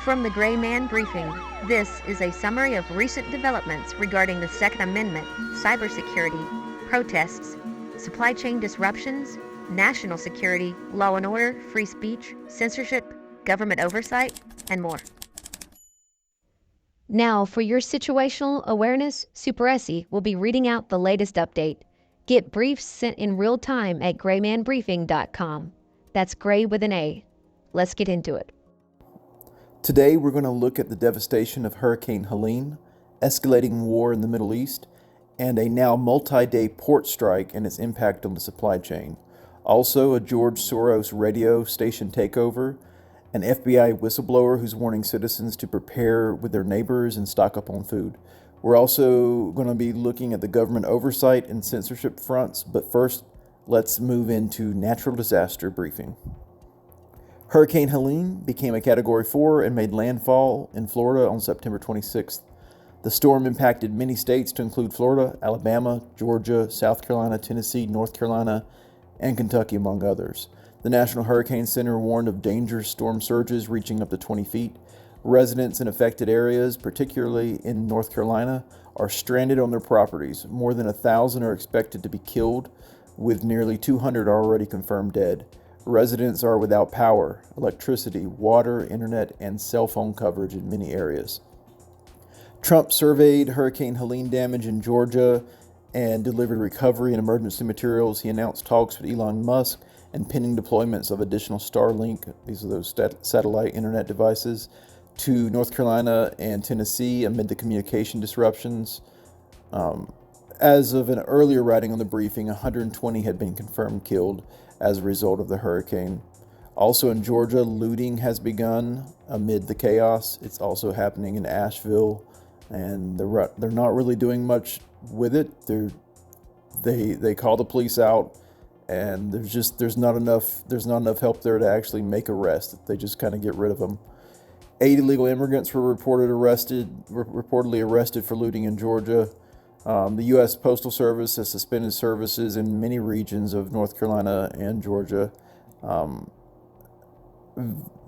From the Gray Man Briefing, this is a summary of recent developments regarding the Second Amendment, cybersecurity, protests, supply chain disruptions, national security, law and order, free speech, censorship, government oversight, and more. Now, for your situational awareness, Super Essie will be reading out the latest update. Get briefs sent in real time at graymanbriefing.com. That's gray with an A. Let's get into it. Today we're going to look at the devastation of Hurricane Helene, escalating war in the Middle East, and a now multi-day port strike and its impact on the supply chain. Also, a George Soros radio station takeover, an FBI whistleblower who's warning citizens to prepare with their neighbors and stock up on food. We're also going to be looking at the government oversight and censorship fronts, but first, let's move into natural disaster briefing. Hurricane Helene became a Category 4 and made landfall in Florida on September 26th. The storm impacted many states to include Florida, Alabama, Georgia, South Carolina, Tennessee, North Carolina, and Kentucky, among others. The National Hurricane Center warned of dangerous storm surges reaching up to 20 feet. Residents in affected areas, particularly in North Carolina, are stranded on their properties. More than 1,000 are expected to be killed, with nearly 200 already confirmed dead. Residents are without power, electricity, water, internet, and cell phone coverage in many areas. Trump surveyed Hurricane Helene damage in Georgia and delivered recovery and emergency materials. He announced talks with Elon Musk and pending deployments of additional Starlink, these are those satellite internet devices, to North Carolina and Tennessee amid the communication disruptions. As of an earlier writing on the briefing, 120 had been confirmed killed as a result of the hurricane. Also in Georgia, looting has begun amid the chaos. It's also happening in Asheville, and they're not really doing much with it. They call the police out, and there's not enough help there to actually make arrests. They just kind of get rid of them. 8 illegal immigrants were reportedly arrested for looting in Georgia. The U.S. Postal Service has suspended services in many regions of North Carolina and Georgia.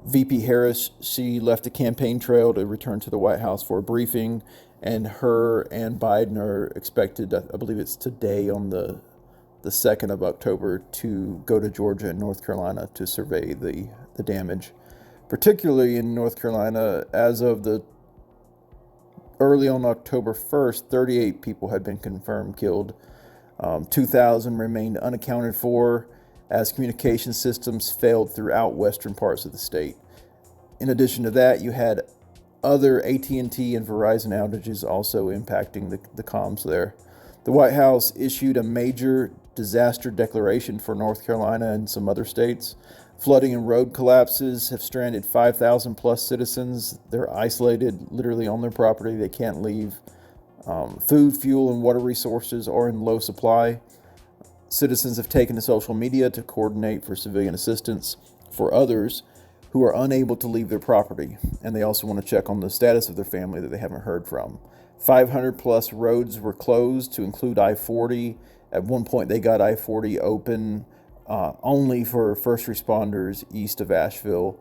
VP Harris, she left a campaign trail to return to the White House for a briefing, and her and Biden are expected, I believe it's today on the 2nd of October, to go to Georgia and North Carolina to survey the damage. Particularly in North Carolina, as of the early on October 1st, 38 people had been confirmed killed. 2,000 remained unaccounted for as communication systems failed throughout western parts of the state. In addition to that, you had other AT&T and Verizon outages also impacting the comms there. The White House issued a major disaster declaration for North Carolina and some other states. Flooding and road collapses have stranded 5,000 plus citizens. They're isolated literally on their property. They can't leave. Food, fuel, and water resources are in low supply. Citizens have taken to social media to coordinate for civilian assistance for others who are unable to leave their property. And they also want to check on the status of their family that they haven't heard from. 500 plus roads were closed to include I-40. At one point, they got I-40 open only for first responders east of Asheville.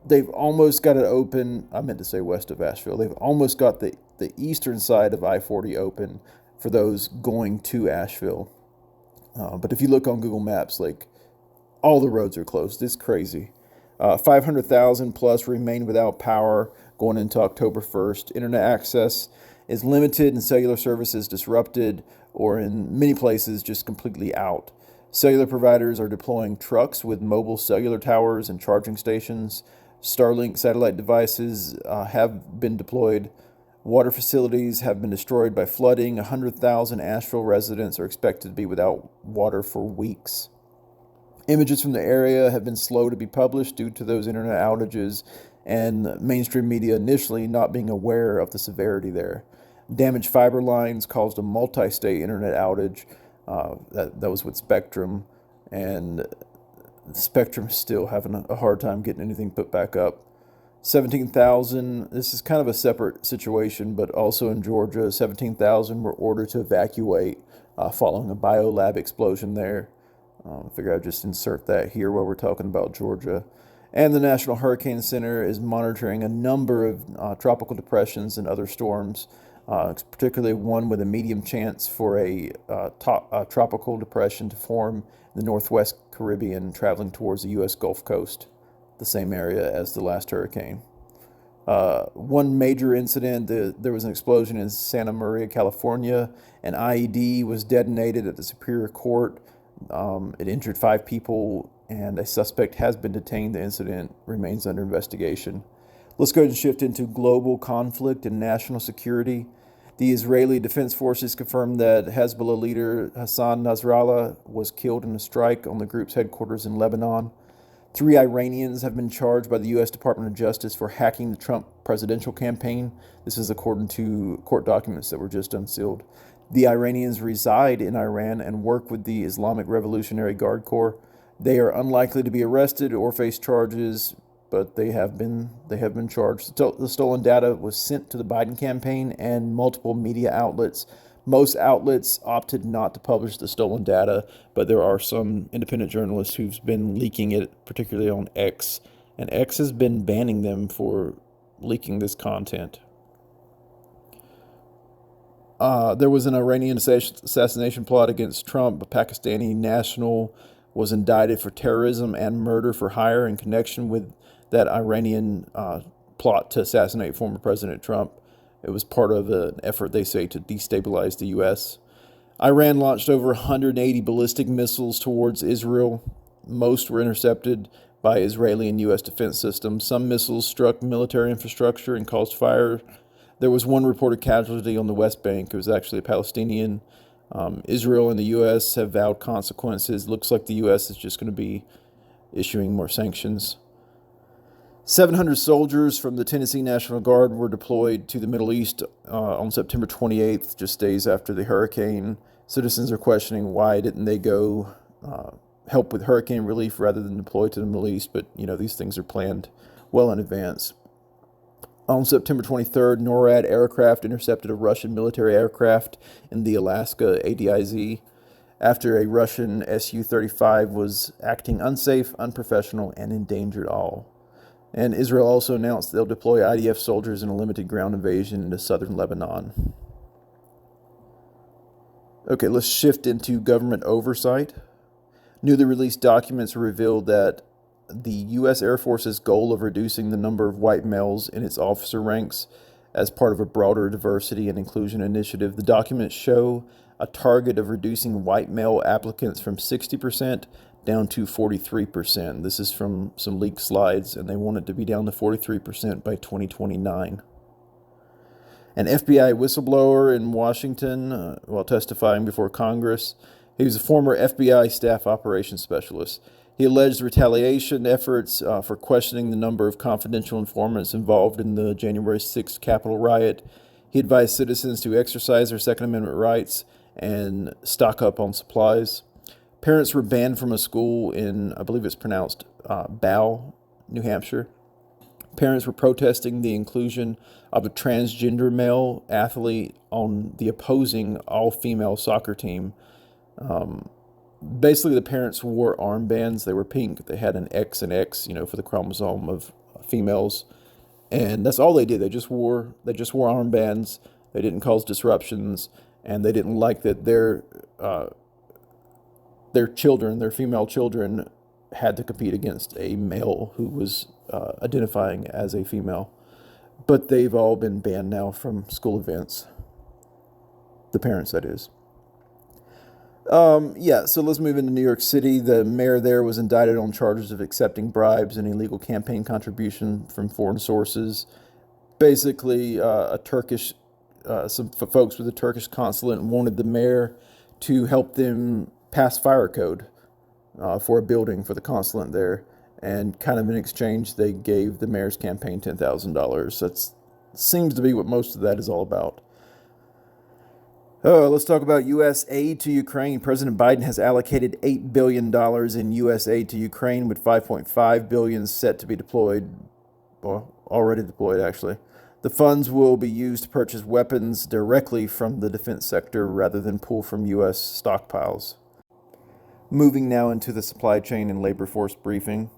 They've almost got it open. I meant to say west of Asheville. They've almost got the eastern side of I-40 open for those going to Asheville. But if you look on Google Maps, like, all the roads are closed. It's crazy. 500,000 plus remain without power going into October 1st. Internet access is limited and cellular services disrupted, or in many places just completely out. Cellular providers are deploying trucks with mobile cellular towers and charging stations. Starlink satellite devices have been deployed. Water facilities have been destroyed by flooding. 100,000 Asheville residents are expected to be without water for weeks. Images from the area have been slow to be published due to those internet outages and mainstream media initially not being aware of the severity there. Damaged fiber lines caused a multi-state internet outage. That was with Spectrum, and Spectrum is still having a hard time getting anything put back up. 17,000, this is kind of a separate situation, but also in Georgia, 17,000 were ordered to evacuate following a biolab explosion there. I figure I'd just insert that here while we're talking about Georgia. And the National Hurricane Center is monitoring a number of tropical depressions and other storms, particularly one with a medium chance for a tropical depression to form in the northwest Caribbean, traveling towards the U.S. Gulf Coast, the same area as the last hurricane. One major incident, there was an explosion in Santa Maria, California. An IED was detonated at the Superior Court. It injured 5 people, and a suspect has been detained. The incident remains under investigation. Let's go ahead and shift into global conflict and national security. The Israeli Defense Forces confirmed that Hezbollah leader Hassan Nasrallah was killed in a strike on the group's headquarters in Lebanon. 3 Iranians have been charged by the U.S. Department of Justice for hacking the Trump presidential campaign. This is according to court documents that were just unsealed. The Iranians reside in Iran and work with the Islamic Revolutionary Guard Corps. They are unlikely to be arrested or face charges, but they have been charged. The stolen data was sent to the Biden campaign and multiple media outlets. Most outlets opted not to publish the stolen data, but there are some independent journalists who've been leaking it, particularly on X. And X has been banning them for leaking this content. There was an Iranian assassination plot against Trump. A Pakistani national was indicted for terrorism and murder for hire in connection with that Iranian plot to assassinate former President Trump. It was part of an effort, they say, to destabilize the U.S. Iran launched over 180 ballistic missiles towards Israel. Most were intercepted by Israeli and U.S. defense systems. Some missiles struck military infrastructure and caused fire. There was one reported casualty on the West Bank. It was actually a Palestinian. Israel and the U.S. have vowed consequences. Looks like the U.S. is just going to be issuing more sanctions. 700 soldiers from the Tennessee National Guard were deployed to the Middle East on September 28th, just days after the hurricane. Citizens are questioning why didn't they go help with hurricane relief rather than deploy to the Middle East, but these things are planned well in advance. On September 23rd, NORAD aircraft intercepted a Russian military aircraft in the Alaska ADIZ after a Russian Su-35 was acting unsafe, unprofessional, and endangered all. And Israel also announced they'll deploy IDF soldiers in a limited ground invasion into southern Lebanon. Okay, let's shift into government oversight. Newly released documents revealed that the U.S. Air Force's goal of reducing the number of white males in its officer ranks as part of a broader diversity and inclusion initiative. The documents show a target of reducing white male applicants from 60% down to 43%. This is from some leaked slides, and they want it to be down to 43% by 2029. An FBI whistleblower in Washington, while testifying before Congress, he was a former FBI staff operations specialist. He alleged retaliation efforts for questioning the number of confidential informants involved in the January 6th Capitol riot. He advised citizens to exercise their Second Amendment rights and stock up on supplies. Parents were banned from a school in, I believe it's pronounced Bow, New Hampshire. Parents were protesting the inclusion of a transgender male athlete on the opposing all-female soccer team. Basically, the parents wore armbands. They were pink. They had an X and X, for the chromosome of females, and that's all they did. They just wore armbands. They didn't cause disruptions, and they didn't like that their children, their female children, had to compete against a male who was identifying as a female. But they've all been banned now from school events. The parents, that is. So let's move into New York City. The mayor there was indicted on charges of accepting bribes and illegal campaign contribution from foreign sources. Basically, some folks with a Turkish consulate wanted the mayor to help them pass fire code for a building for the consulate there. And kind of in exchange, they gave the mayor's campaign $10,000. That seems to be what most of that is all about. Let's talk about U.S. aid to Ukraine. President Biden has allocated $8 billion in U.S. aid to Ukraine, with $5.5 billion set to be deployed, well, already deployed actually. The funds will be used to purchase weapons directly from the defense sector rather than pull from U.S. stockpiles. Moving now into the supply chain and labor force briefing.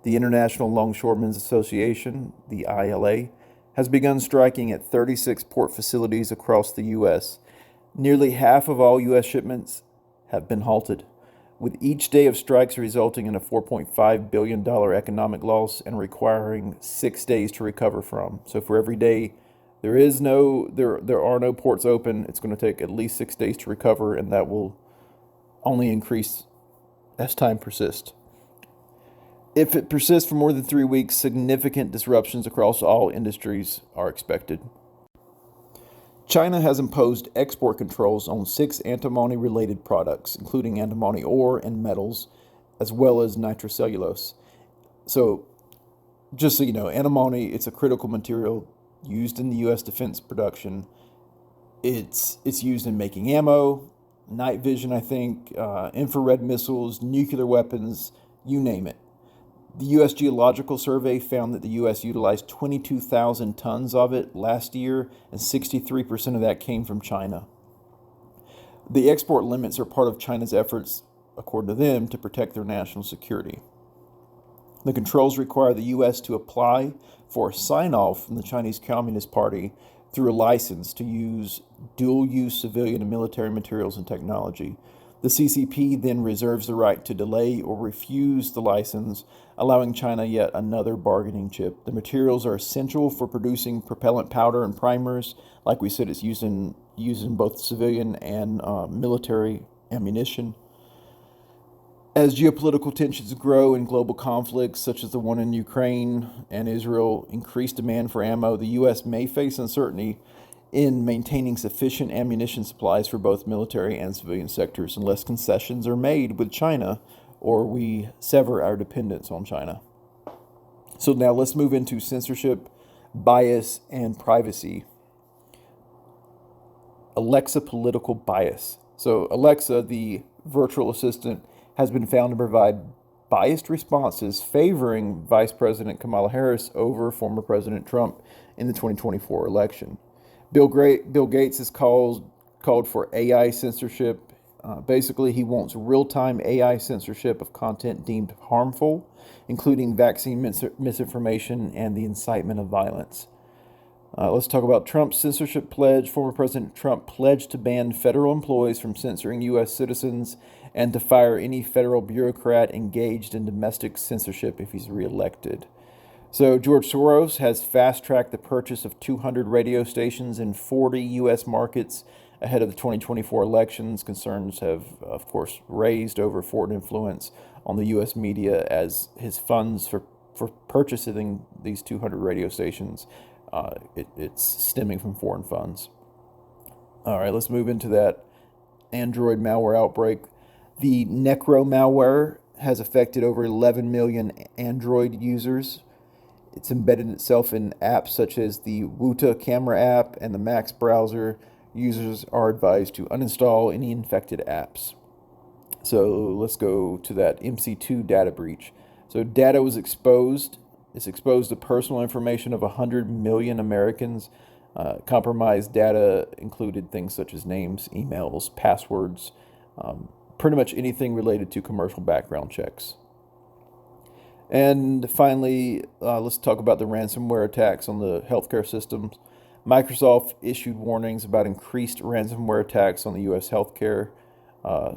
The International Longshoremen's Association, the ILA, has begun striking at 36 port facilities across the U.S. Nearly half of all U.S. shipments have been halted, with each day of strikes resulting in a $4.5 billion economic loss and requiring 6 days to recover from. So for every day there are no ports open, it's going to take at least 6 days to recover, and that will only increase as time persists. If it persists for more than 3 weeks, significant disruptions across all industries are expected. China has imposed export controls on 6 antimony-related products, including antimony ore and metals, as well as nitrocellulose. So, just so you know, antimony, it's a critical material used in the U.S. defense production. It's used in making ammo, night vision, I think, infrared missiles, nuclear weapons, you name it. The U.S. Geological Survey found that the U.S. utilized 22,000 tons of it last year, and 63% of that came from China. The export limits are part of China's efforts, according to them, to protect their national security. The controls require the U.S. to apply for a sign-off from the Chinese Communist Party through a license to use dual-use civilian and military materials and technology. The CCP then reserves the right to delay or refuse the license, allowing China yet another bargaining chip. The materials are essential for producing propellant powder and primers. Like we said, it's used in both civilian and military ammunition. As geopolitical tensions grow in global conflicts, such as the one in Ukraine and Israel, increase demand for ammo, the U.S. may face uncertainty in maintaining sufficient ammunition supplies for both military and civilian sectors unless concessions are made with China or we sever our dependence on China. So now let's move into censorship, bias, and privacy. Alexa political bias. So Alexa, the virtual assistant, has been found to provide biased responses favoring Vice President Kamala Harris over former President Trump in the 2024 election. Bill Gates has called for AI censorship. Basically, he wants real-time AI censorship of content deemed harmful, including vaccine misinformation and the incitement of violence. Let's talk about Trump's censorship pledge. Former President Trump pledged to ban federal employees from censoring U.S. citizens and to fire any federal bureaucrat engaged in domestic censorship if he's reelected. So George Soros has fast-tracked the purchase of 200 radio stations in 40 U.S. markets ahead of the 2024 elections. Concerns have, of course, raised over foreign influence on the U.S. media as his funds for purchasing these 200 radio stations, it's stemming from foreign funds. All right, let's move into that Android malware outbreak. The Necro malware has affected over 11 million Android users. It's embedded itself in apps such as the Wuta camera app and the Max browser. Users are advised to uninstall any infected apps. So let's go to that MC2 data breach. So data was exposed. It's exposed the personal information of 100 million Americans. Compromised data included things such as names, emails, passwords, pretty much anything related to commercial background checks. And finally, let's talk about the ransomware attacks on the healthcare systems. Microsoft issued warnings about increased ransomware attacks on the U.S. healthcare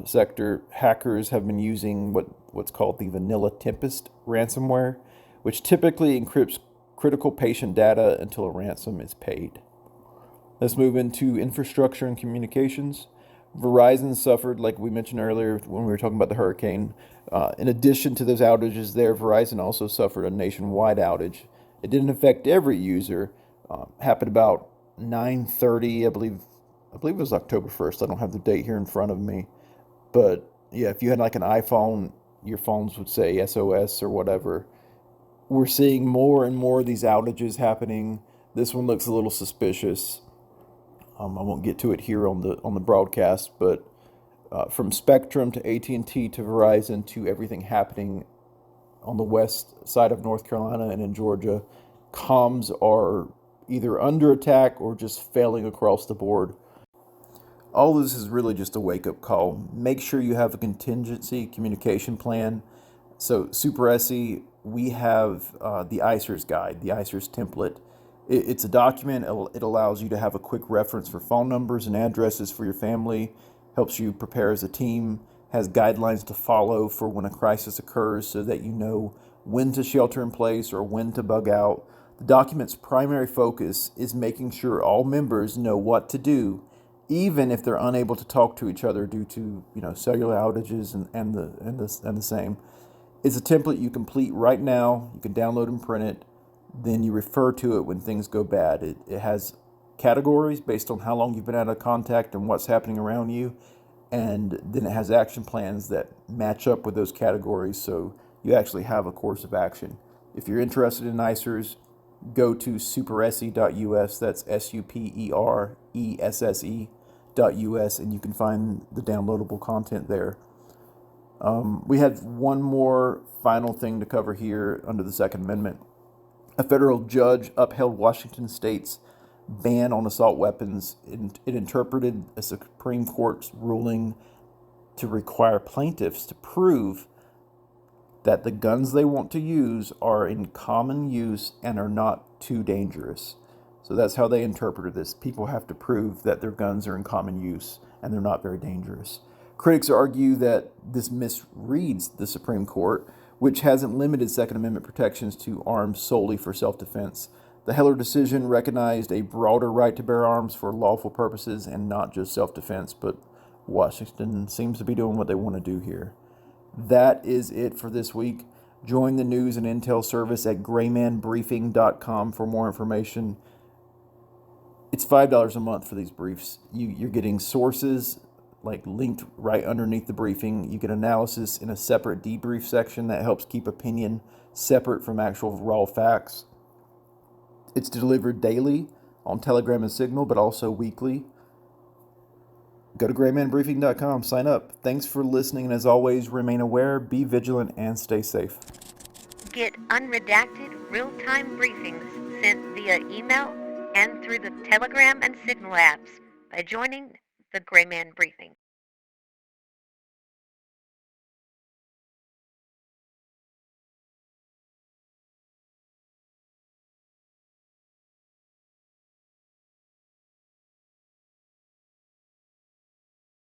sector. Hackers have been using what's called the Vanilla Tempest ransomware, which typically encrypts critical patient data until a ransom is paid. Let's move into infrastructure and communications. Verizon suffered, like we mentioned earlier when we were talking about the hurricane. In addition to those outages there, Verizon also suffered a nationwide outage. It didn't affect every user. Happened about 9:30, I believe it was October 1st. I don't have the date here in front of me. But yeah, if you had like an iPhone, your phones would say SOS or whatever. We're seeing more and more of these outages happening. This one looks a little suspicious. I won't get to it here on the broadcast, but from Spectrum to AT&T to Verizon to everything happening on the west side of North Carolina and in Georgia, comms are either under attack or just failing across the board. All this is really just a wake-up call. Make sure you have a contingency communication plan. So Super SE we have the ICER's guide, the ICER's template. It's a document. It allows you to have a quick reference for phone numbers and addresses for your family, helps you prepare as a team, has guidelines to follow for when a crisis occurs so that you know when to shelter in place or when to bug out. The document's primary focus is making sure all members know what to do, even if they're unable to talk to each other due to cellular outages and the same. It's a template you complete right now. You can download and print it. Then you refer to it when things go bad. It has categories based on how long you've been out of contact and what's happening around you. And then it has action plans that match up with those categories so you actually have a course of action. If you're interested in ICERs, go to superesse.us. That's superesse.us, and you can find the downloadable content there. We had one more final thing to cover here under the Second Amendment. A federal judge upheld Washington State's ban on assault weapons. It interpreted a Supreme Court's ruling to require plaintiffs to prove that the guns they want to use are in common use and are not too dangerous. So that's how they interpreted this. People have to prove that their guns are in common use and they're not very dangerous. Critics argue that this misreads the Supreme Court, which hasn't limited Second Amendment protections to arms solely for self-defense. The Heller decision recognized a broader right to bear arms for lawful purposes and not just self-defense, but Washington seems to be doing what they want to do here. That is it for this week. Join the news and intel service at graymanbriefing.com for more information. It's $5 a month for these briefs. You're getting sources linked right underneath the briefing. You get analysis in a separate debrief section that helps keep opinion separate from actual raw facts. It's delivered daily on Telegram and Signal, but also weekly. Go to graymanbriefing.com, sign up. Thanks for listening, and as always, remain aware, be vigilant, and stay safe. Get unredacted, real-time briefings sent via email and through the Telegram and Signal apps by joining the Grayman Briefing.